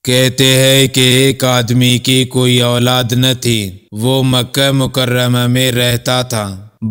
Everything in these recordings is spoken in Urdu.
کہتے ہیں کہ ایک آدمی کی کوئی اولاد نہ تھی، وہ مکہ مکرمہ میں رہتا تھا،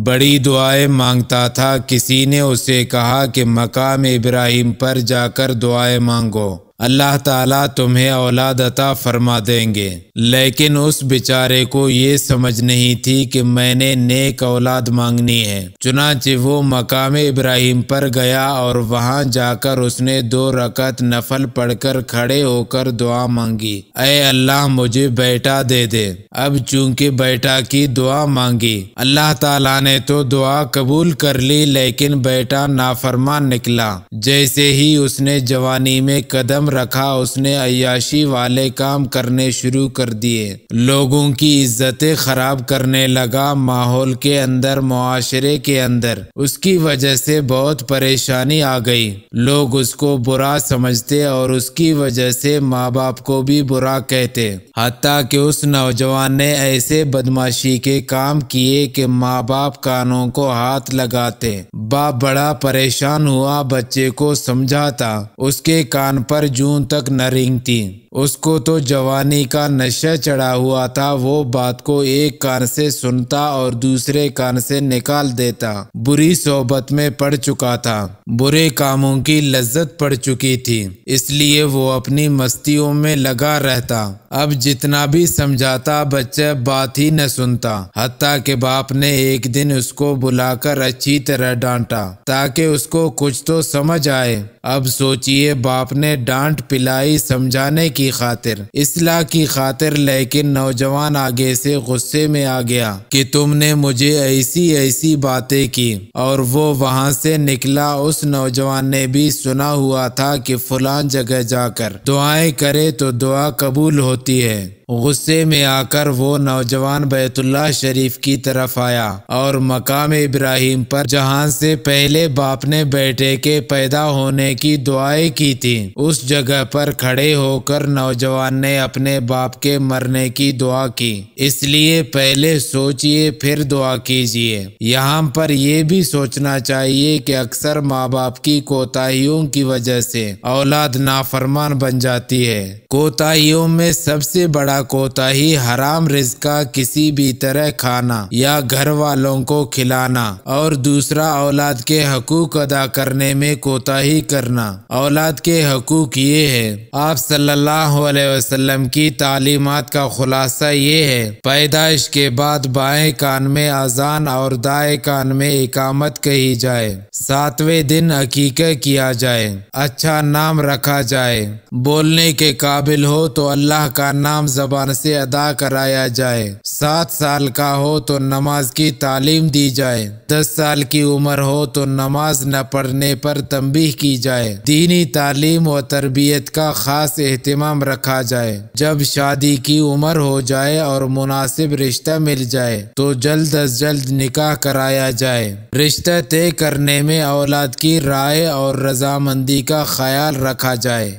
بڑی دعائیں مانگتا تھا۔ کسی نے اسے کہا کہ مقام ابراہیم پر جا کر دعائیں مانگو، اللہ تعالیٰ تمہیں اولاد عطا فرما دیں گے۔ لیکن اس بیچارے کو یہ سمجھ نہیں تھی کہ میں نے نیک اولاد مانگنی ہے، چنانچہ وہ مقام ابراہیم پر گیا اور وہاں جا کر اس نے 2 رکعت نفل پڑھ کر کھڑے ہو کر دعا مانگی، اے اللہ مجھے بیٹا دے دے۔ اب چونکہ بیٹا کی دعا مانگی، اللہ تعالیٰ نے تو دعا قبول کر لی، لیکن بیٹا نافرمان نکلا۔ جیسے ہی اس نے جوانی میں قدم رکھا، اس نے عیاشی والے کام کرنے شروع کر دیے، لوگوں کی عزتیں خراب کرنے لگا، ماحول کے اندر، معاشرے کے اندر اس کی وجہ سے بہت پریشانی آ گئی، لوگ اس کو برا سمجھتے اور اس کی وجہ سے ماں باپ کو بھی برا کہتے، حتیٰ کہ اس نوجوان نے ایسے بدمعاشی کے کام کیے کہ ماں باپ کانوں کو ہاتھ لگاتے۔ باپ بڑا پریشان ہوا، بچے کو سمجھاتا، اس کے کان پر جوں تک نہ رینگتی، اس کو تو جوانی کا نشہ چڑھا ہوا تھا، وہ بات کو ایک کان سے سنتا اور دوسرے کان سے نکال دیتا، بری صحبت میں پڑ چکا تھا، برے کاموں کی لذت پڑ چکی تھی، اس لیے وہ اپنی مستیوں میں لگا رہتا۔ اب جتنا بھی سمجھاتا بچہ بات ہی نہ سنتا، حتیٰ کہ باپ نے ایک دن اس کو بلا کر اچھی طرح ڈانٹا تاکہ اس کو کچھ تو سمجھ آئے۔ اب سوچئے، باپ نے ڈانٹ پلائی سمجھانے کی خاطر، اصلاح کی خاطر، لیکن نوجوان آگے سے غصے میں آ گیا کہ تم نے مجھے ایسی ایسی باتیں کی، اور وہ وہاں سے نکلا۔ اس نوجوان نے بھی سنا ہوا تھا کہ فلاں جگہ جا کر دعائیں کرے تو دعا قبول ہوتی ہے۔ غصے میں آ کر وہ نوجوان بیت اللہ شریف کی طرف آیا اور مقام ابراہیم پر، جہاں سے پہلے باپ نے بیٹے کے پیدا ہونے کی دعائیں کی تھی، اس جگہ پر کھڑے ہو کر نوجوان نے اپنے باپ کے مرنے کی دعا کی۔ اس لیے پہلے سوچئے پھر دعا کیجئے۔ یہاں پر یہ بھی سوچنا چاہیے کہ اکثر ماں باپ کی کوتاہیوں کی وجہ سے اولاد نافرمان بن جاتی ہے۔ کوتاہیوں میں سب سے بڑا کوتاہی حرام رزق کا کسی بھی طرح کھانا یا گھر والوں کو کھلانا، اور دوسرا اولاد کے حقوق ادا کرنے میں کوتاہی کرنا۔ اولاد کے حقوق یہ ہے، آپ صلی اللہ علیہ وسلم کی تعلیمات کا خلاصہ یہ ہے، پیدائش کے بعد بائیں کان میں اذان اور دائیں کان میں اقامت کہی جائے، 7ویں دن عقیقہ کیا جائے، اچھا نام رکھا جائے، بولنے کے قابل ہو تو اللہ کا نام زبان سے ادا کرایا جائے، 7 سال کا ہو تو نماز کی تعلیم دی جائے، 10 سال کی عمر ہو تو نماز نہ پڑھنے پر تنبیہ کی جائے، دینی تعلیم و تربیت کا خاص اہتمام رکھا جائے۔ جب شادی کی عمر ہو جائے اور مناسب رشتہ مل جائے تو جلد از جلد نکاح کرایا جائے۔ رشتہ طے کرنے میں اولاد کی رائے اور رضامندی کا خیال رکھا جائے۔